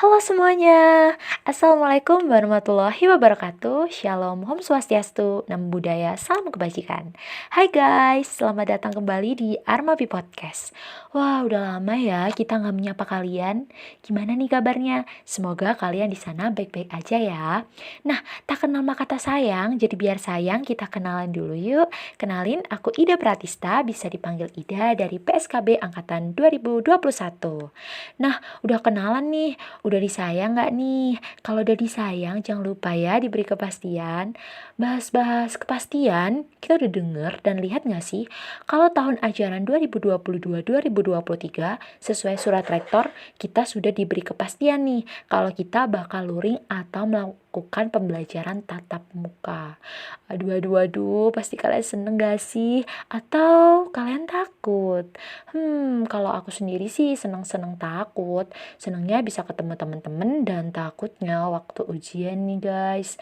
Halo semuanya, Assalamualaikum warahmatullahi wabarakatuh. Shalom, Om Swastiastu, Namo Buddhaya, Salam Kebajikan. Hai guys, selamat datang kembali di Armabi Podcast. Wah, udah lama ya kita nggak menyapa kalian. Gimana nih kabarnya? Semoga kalian di sana baik-baik aja ya. Nah, tak kenal maka kata sayang, jadi biar sayang kita kenalan dulu yuk. Kenalin, aku Ida Pratista, bisa dipanggil Ida dari PSKB Angkatan 2021. Nah, udah kenalan nih. Udah disayang nggak nih? Kalau udah disayang, jangan lupa ya diberi kepastian. Bahas-bahas kepastian, kita udah denger dan lihat nggak sih? Kalau tahun ajaran 2022-2023, sesuai surat rektor, kita sudah diberi kepastian nih. Kalau kita bakal luring atau melakukan pembelajaran tatap muka. Aduh, aduh, aduh, pasti kalian seneng gak sih? Atau kalian takut? Kalau aku sendiri sih seneng-seneng takut. Senangnya bisa ketemu teman-teman dan takutnya waktu ujian nih guys.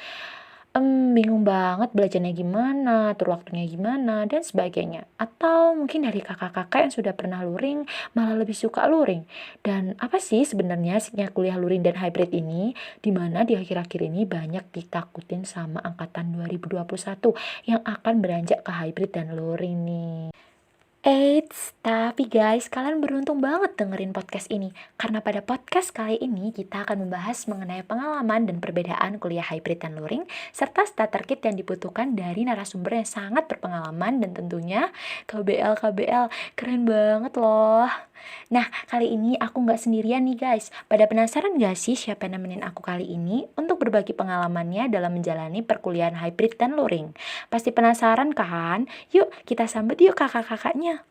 Bingung banget belajarnya gimana, atur waktunya gimana, dan sebagainya. Atau mungkin dari kakak-kakak yang sudah pernah luring, malah lebih suka luring. Dan apa sih sebenarnya sihnya kuliah luring dan hybrid ini? Dimana di akhir-akhir ini banyak ditakutin sama angkatan 2021 yang akan beranjak ke hybrid dan luring nih. Eits, tapi guys, kalian beruntung banget dengerin podcast ini. Karena pada podcast kali ini kita akan membahas mengenai pengalaman dan perbedaan kuliah hybrid dan luring, serta starter kit yang dibutuhkan dari narasumber yang sangat berpengalaman dan tentunya KBL. Keren banget loh. Nah, kali ini aku nggak sendirian nih guys. Pada penasaran nggak sih siapa yang nemenin aku kali ini untuk berbagi pengalamannya dalam menjalani perkuliahan hybrid dan luring? Pasti penasaran kan? Yuk, kita sambut yuk kakak-kakaknya.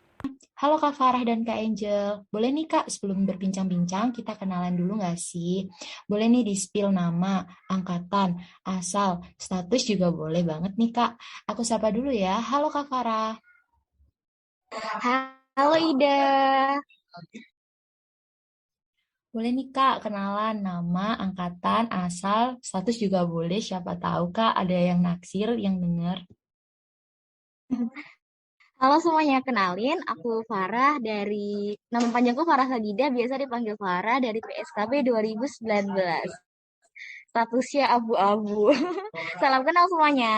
Halo Kak Farah dan Kak Angel. Boleh nih Kak, sebelum berbincang-bincang, kita kenalan dulu nggak sih? Boleh nih di-spill nama, angkatan, asal, status juga boleh banget nih Kak. Aku sapa dulu ya. Halo Kak Farah. Halo Ida. Boleh nih Kak, kenalan nama, angkatan, asal, status juga boleh. Siapa tahu Kak, ada yang naksir, yang denger. Halo semuanya, kenalin aku Farah dari nama panjangku Farah Sadida, biasa dipanggil Farah dari PSKB 2019. Statusnya abu-abu. Salam kenal semuanya.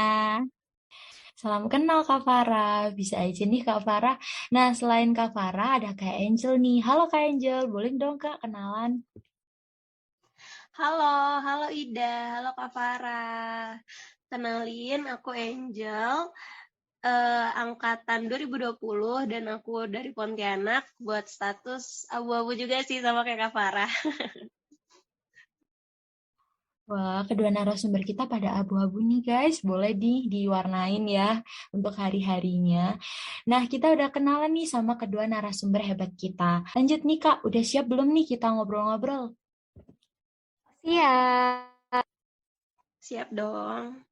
Salam kenal Kak Farah, bisa aja nih Kak Farah. Nah, selain Kak Farah, ada Kak Angel nih. Halo Kak Angel, boleh dong Kak kenalan? Halo, halo Ida, halo Kak Farah. Kenalin, aku Angel, angkatan 2020 dan aku dari Pontianak, buat status abu-abu juga sih sama kayak Kak Farah. Wah, kedua narasumber kita pada abu-abu nih guys. Boleh diwarnain ya untuk hari-harinya. Nah, kita udah kenalan nih sama kedua narasumber hebat kita. Lanjut nih Kak, udah siap belum nih kita ngobrol-ngobrol? Siap. Siap dong.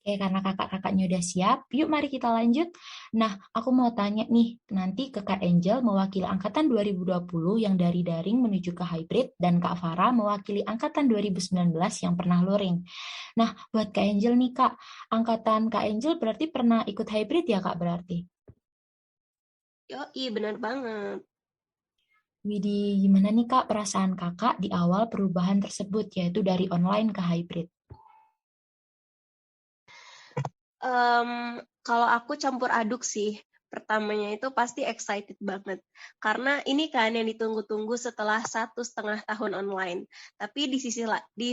Oke, karena kakak-kakaknya udah siap, yuk mari kita lanjut. Nah, aku mau tanya nih, nanti ke Kak Angel mewakili angkatan 2020 yang dari daring menuju ke hybrid, dan Kak Farah mewakili angkatan 2019 yang pernah luring. Nah, buat Kak Angel nih Kak, angkatan Kak Angel berarti pernah ikut hybrid ya Kak berarti? Yoi, bener banget. Widih, gimana nih Kak perasaan kakak di awal perubahan tersebut, yaitu dari online ke hybrid? Em, Kalau aku campur aduk sih. Pertamanya itu pasti excited banget. Karena ini kan yang ditunggu-tunggu setelah 1,5 tahun online. Tapi di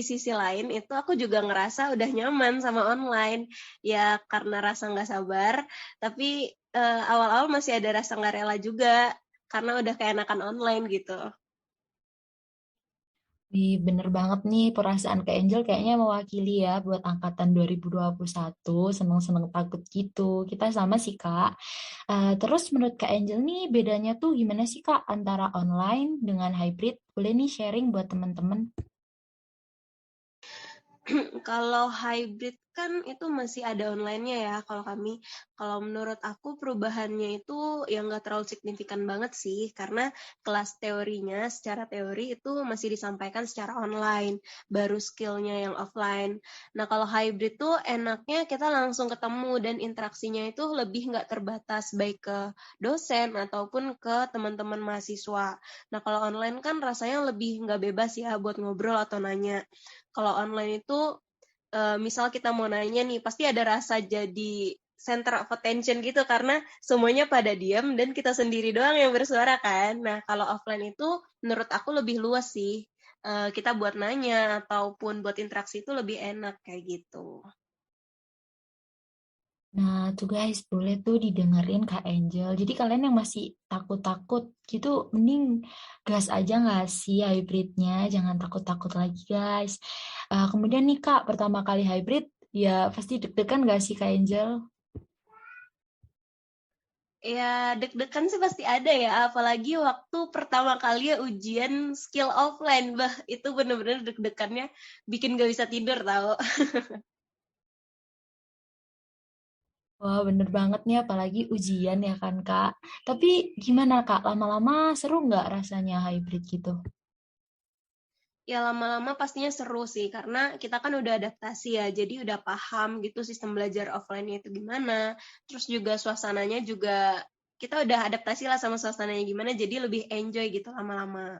sisi lain itu aku juga ngerasa udah nyaman sama online. Ya karena rasa nggak sabar. Tapi awal-awal masih ada rasa nggak rela juga. Karena udah keenakan online gitu. Bener banget nih perasaan Kak Angel kayaknya mewakili ya buat angkatan 2021, seneng-seneng takut gitu. Kita sama sih Kak. Terus menurut Kak Angel nih bedanya tuh gimana sih Kak antara online dengan hybrid? Boleh nih sharing buat teman-teman. Kalau hybrid kan itu masih ada online-nya ya kalau kami. Kalau menurut aku perubahannya itu yang nggak terlalu signifikan banget sih, karena kelas teorinya secara teori itu masih disampaikan secara online, baru skill-nya yang offline. Nah kalau hybrid tuh enaknya kita langsung ketemu dan interaksinya itu lebih nggak terbatas baik ke dosen ataupun ke teman-teman mahasiswa. Nah kalau online kan rasanya lebih nggak bebas ya buat ngobrol atau nanya. Kalau online itu misal kita mau nanya nih, pasti ada rasa jadi center of attention gitu karena semuanya pada diam dan kita sendiri doang yang bersuara kan. Nah, kalau offline itu menurut aku lebih luas sih. Kita buat nanya ataupun buat interaksi itu lebih enak kayak gitu. Nah, tuh guys, boleh tuh didengerin Kak Angel. Jadi kalian yang masih takut-takut gitu, mending gas aja nggak sih hybridnya? Jangan takut-takut lagi guys. Kemudian nih Kak, pertama kali hybrid, ya pasti deg-degan nggak sih Kak Angel? Ya, deg-degan sih pasti ada ya, apalagi waktu pertama kali ya ujian skill offline. Bah, itu bener-bener deg-degannya bikin gak bisa tidur tau. Wah, bener banget nih, apalagi ujian ya kan Kak. Tapi gimana Kak, lama-lama seru nggak rasanya hybrid gitu? Ya lama-lama pastinya seru sih, karena kita kan udah adaptasi ya, jadi udah paham gitu sistem belajar offline-nya itu gimana, terus juga suasananya juga, kita udah adaptasi lah sama suasananya gimana, jadi lebih enjoy gitu lama-lama.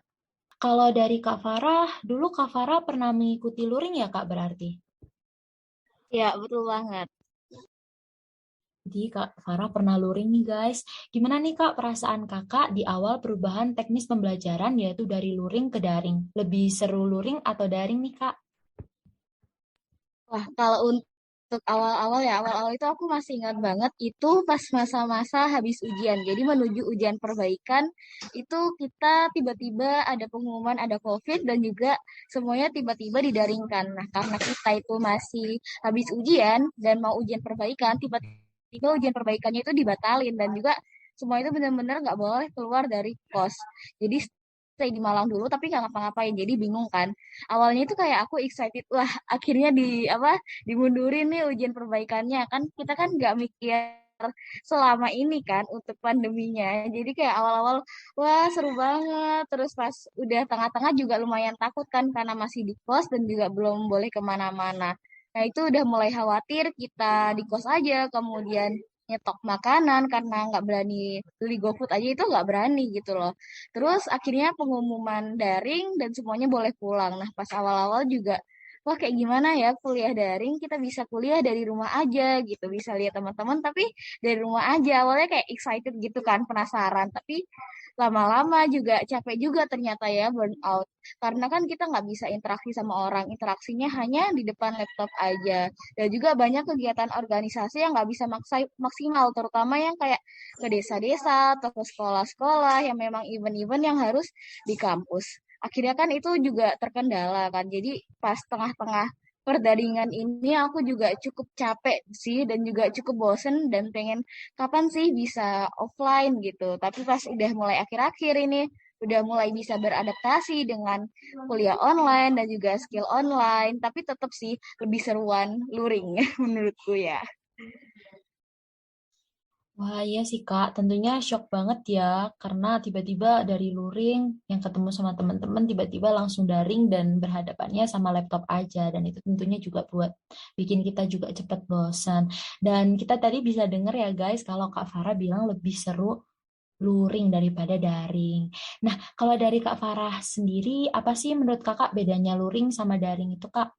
Kalau dari Kak Farah, dulu Kak Farah pernah mengikuti luring ya Kak berarti? Ya, betul banget. Jadi Kak Farah pernah luring nih guys. Gimana nih Kak perasaan Kakak di awal perubahan teknis pembelajaran yaitu dari luring ke daring? Lebih seru luring atau daring nih Kak? Wah, kalau untuk awal-awal ya, awal-awal itu aku masih ingat banget itu pas masa-masa habis ujian. Jadi menuju ujian perbaikan, itu kita tiba-tiba ada pengumuman ada COVID dan juga semuanya tiba-tiba didaringkan. Nah, karena kita itu masih habis ujian dan mau ujian perbaikan, tiba-tiba ujian perbaikannya itu dibatalin dan juga semua itu benar-benar nggak boleh keluar dari kos. Jadi stay di Malang dulu tapi nggak ngapa-ngapain jadi bingung kan awalnya itu kayak aku excited wah akhirnya dimundurin nih ujian perbaikannya kan kita kan nggak mikir selama ini kan untuk pandeminya jadi kayak awal-awal wah seru banget terus pas udah tengah-tengah juga lumayan takut kan karena masih di kos dan juga belum boleh kemana-mana nah itu udah mulai khawatir kita di kos aja kemudian nyetok makanan karena nggak berani beli GoFood aja itu nggak berani gitu loh terus akhirnya pengumuman daring dan semuanya boleh pulang. Nah, pas awal-awal juga, wah kayak gimana ya kuliah daring, kita bisa kuliah dari rumah aja gitu, bisa lihat teman-teman, tapi dari rumah aja. Awalnya kayak excited gitu kan, penasaran. Tapi lama-lama juga capek juga ternyata ya burn out. Karena kan kita nggak bisa interaksi sama orang, interaksinya hanya di depan laptop aja. Dan juga banyak kegiatan organisasi yang nggak bisa maksimal, terutama yang kayak ke desa-desa atau ke sekolah-sekolah yang memang event-event yang harus di kampus. Akhirnya kan itu juga terkendala kan. Jadi pas tengah-tengah perdaringan ini aku juga cukup capek sih dan juga cukup bosen dan pengen kapan sih bisa offline gitu. Tapi pas udah mulai akhir-akhir ini udah mulai bisa beradaptasi dengan kuliah online dan juga skill online, tapi tetap sih lebih seruan luring menurutku ya. Wah iya sih Kak, tentunya shock banget ya karena tiba-tiba dari luring yang ketemu sama teman-teman tiba-tiba langsung daring dan berhadapannya sama laptop aja dan itu tentunya juga buat bikin kita juga cepat bosan. Dan kita tadi bisa denger ya guys kalau Kak Farah bilang lebih seru luring daripada daring. Nah, kalau dari Kak Farah sendiri, apa sih menurut Kakak bedanya luring sama daring itu Kak?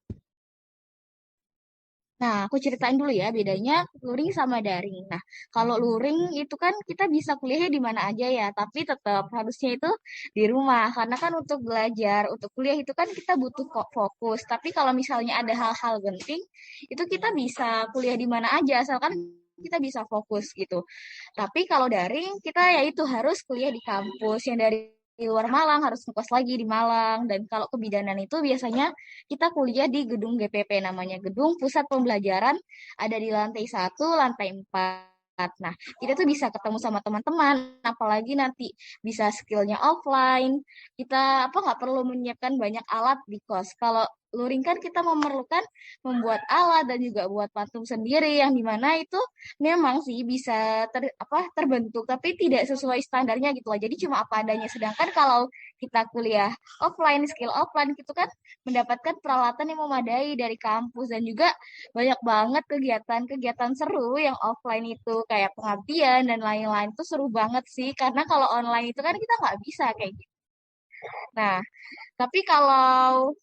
Nah, aku ceritain dulu ya bedanya luring sama daring. Nah, kalau luring itu kan kita bisa kuliahnya di mana aja ya, tapi tetap harusnya itu di rumah. Karena kan untuk belajar, untuk kuliah itu kan kita butuh kok fokus. Tapi kalau misalnya ada hal-hal penting, itu kita bisa kuliah di mana aja, asalkan kita bisa fokus gitu. Tapi kalau daring, kita ya itu harus kuliah di kampus yang dari luar Malang harus ngekos lagi di Malang dan kalau kebidanan itu biasanya kita kuliah di gedung GPP namanya Gedung Pusat Pembelajaran ada di lantai 1, lantai 4. Nah, kita tuh bisa ketemu sama teman-teman, apalagi nanti bisa skillnya offline. Kita apa nggak perlu menyiapkan banyak alat di kos. Kalau luring kan kita memerlukan membuat alat dan juga buat patung sendiri yang dimana itu memang sih bisa terbentuk tapi tidak sesuai standarnya gitu lah. Jadi cuma apa adanya. Sedangkan kalau kita kuliah offline, skill offline gitu kan mendapatkan peralatan yang memadai dari kampus dan juga banyak banget kegiatan-kegiatan seru yang offline itu kayak pengabdian dan lain-lain tuh seru banget sih karena kalau online itu kan kita nggak bisa kayak gitu. Nah, tapi kalau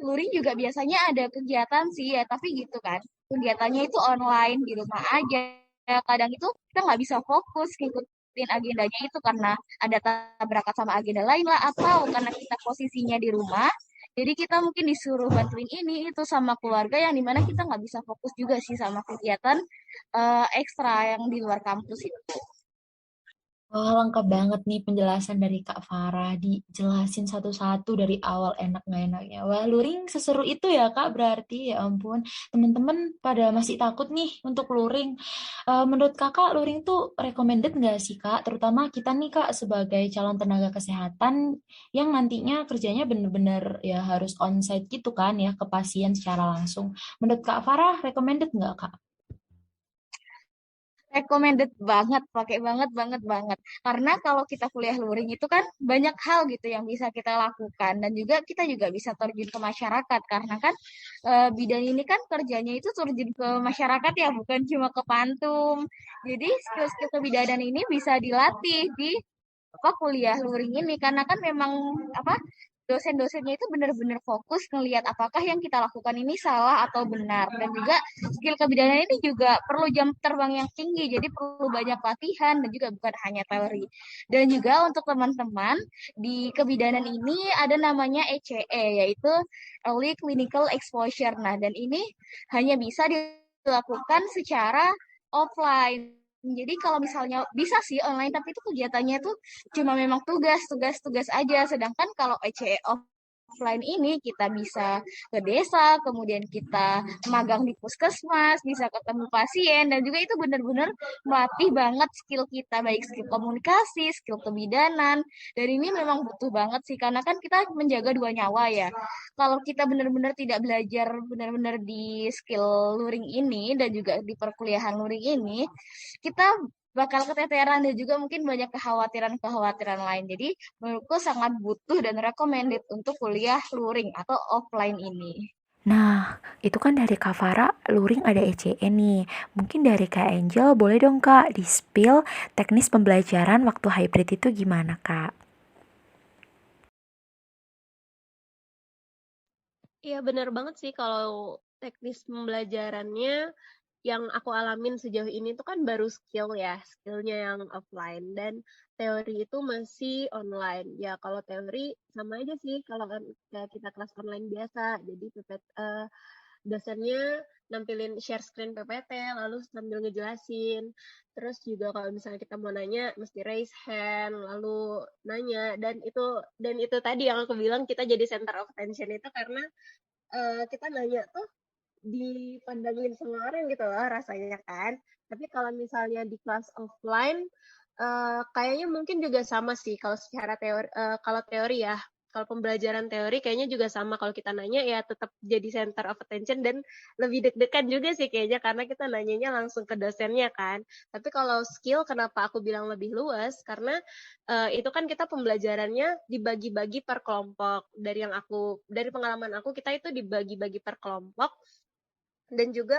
luring juga biasanya ada kegiatan sih ya, tapi gitu kan. Kegiatannya itu online di rumah aja. Kadang itu kita nggak bisa fokus ngikutin agendanya itu karena ada tabrakan sama agenda lain lah atau karena kita posisinya di rumah. Jadi kita mungkin disuruh bantuin ini itu sama keluarga yang dimana kita nggak bisa fokus juga sih sama kegiatan ekstra yang di luar kampus itu. Wah, lengkap banget nih penjelasan dari Kak Farah. Dijelasin satu-satu dari awal enak nggak enaknya. Wah, luring seseru itu ya Kak, berarti ya ampun. Teman-teman pada masih takut nih untuk luring. Menurut Kakak, luring tuh recommended nggak sih Kak? Terutama kita nih Kak sebagai calon tenaga kesehatan yang nantinya kerjanya bener-bener ya harus onsite gitu kan ya ke pasien secara langsung. Menurut Kak Farah, recommended nggak Kak? Recommended banget, pakai banget, banget, banget. Karena kalau kita kuliah luring itu kan banyak hal gitu yang bisa kita lakukan dan juga kita juga bisa terjun ke masyarakat karena kan bidang ini kan kerjanya itu terjun ke masyarakat ya, bukan cuma ke pantum. Jadi skill-skill kebidanan ini bisa dilatih di kuliah luring ini karena kan memang apa dosen-dosennya itu benar-benar fokus ngelihat apakah yang kita lakukan ini salah atau benar dan juga skill kebidanan ini juga perlu jam terbang yang tinggi jadi perlu banyak latihan dan juga bukan hanya teori dan juga untuk teman-teman di kebidanan ini ada namanya ECE yaitu Early Clinical Exposure. Nah dan ini hanya bisa dilakukan secara offline. Jadi kalau misalnya bisa sih online, tapi itu kegiatannya tuh cuma memang tugas aja. Sedangkan kalau ECE offline ini kita bisa ke desa, kemudian kita magang di puskesmas, bisa ketemu pasien, dan juga itu benar-benar melatih banget skill kita, baik skill komunikasi, skill kebidanan. Dan ini memang butuh banget sih, karena kan kita menjaga dua nyawa ya. Kalau kita benar-benar tidak belajar benar-benar di skill luring ini, dan juga di perkuliahan luring ini, kita bakal keteteran dan juga mungkin banyak kekhawatiran-kekhawatiran lain. Jadi menurutku sangat butuh dan recommended untuk kuliah luring atau offline ini. Nah, itu kan dari Kak Farah, luring ada ECE nih. Mungkin dari Kak Angel, boleh dong Kak di-spill teknis pembelajaran waktu hybrid itu gimana Kak? Iya benar banget sih kalau teknis pembelajarannya yang aku alamin sejauh ini tuh kan baru skill ya, skillnya yang offline dan teori itu masih online. Ya kalau teori sama aja sih kalau kan kayak kita kelas online biasa. Jadi dosennya nampilin share screen PPT lalu sambil ngejelasin. Terus juga kalau misalnya kita mau nanya mesti raise hand lalu nanya dan itu tadi yang aku bilang kita jadi center of attention itu karena kita nanya tuh dipandangin sama orang gitu loh rasanya kan. Tapi kalau misalnya di kelas offline, kayaknya mungkin juga sama sih kalau secara teori, kalau teori ya. Kalau pembelajaran teori kayaknya juga sama kalau kita nanya ya tetap jadi center of attention dan lebih deg-degan juga sih kayaknya karena kita nanyanya langsung ke dosennya kan. Tapi kalau skill kenapa aku bilang lebih luas karena itu kan kita pembelajarannya dibagi-bagi per kelompok. Dari pengalaman aku kita itu dibagi-bagi per kelompok dan juga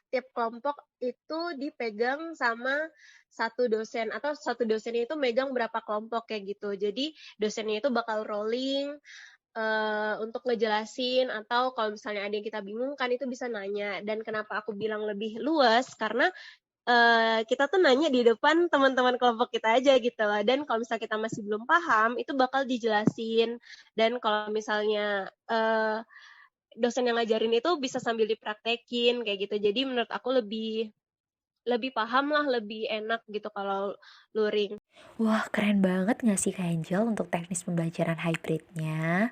tiap kelompok itu dipegang sama satu dosen atau satu dosen itu megang berapa kelompok kayak gitu. Jadi dosennya itu bakal rolling untuk ngejelasin atau kalau misalnya ada yang kita bingung kan itu bisa nanya. Dan kenapa aku bilang lebih luas karena kita tuh nanya di depan teman-teman kelompok kita aja gitu loh. Dan kalau misalnya kita masih belum paham itu bakal dijelasin. Dan kalau misalnya dosen yang ngajarin itu bisa sambil dipraktekin kayak gitu. Jadi menurut aku lebih lebih paham lah, lebih enak gitu kalau luring. Wah, keren banget gak sih Kak Angel untuk teknis pembelajaran hybridnya?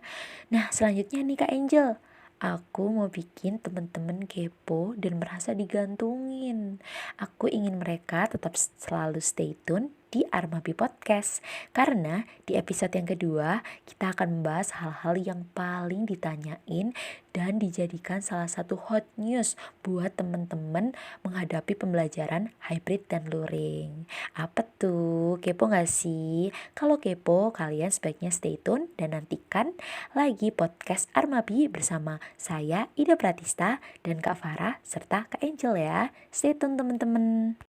Nah, selanjutnya nih Kak Angel. Aku mau bikin temen-temen kepo dan merasa digantungin. Aku ingin mereka tetap selalu stay tune di Armabi Podcast. Karena di episode yang kedua kita akan membahas hal-hal yang paling ditanyain dan dijadikan salah satu hot news buat teman-teman menghadapi pembelajaran hybrid dan luring. Apa tuh? Kepo gak sih? Kalau kepo, kalian sebaiknya stay tune dan nantikan lagi podcast Armabi bersama saya Ida Pratista dan Kak Farah serta Kak Angel ya. Stay tune teman-teman.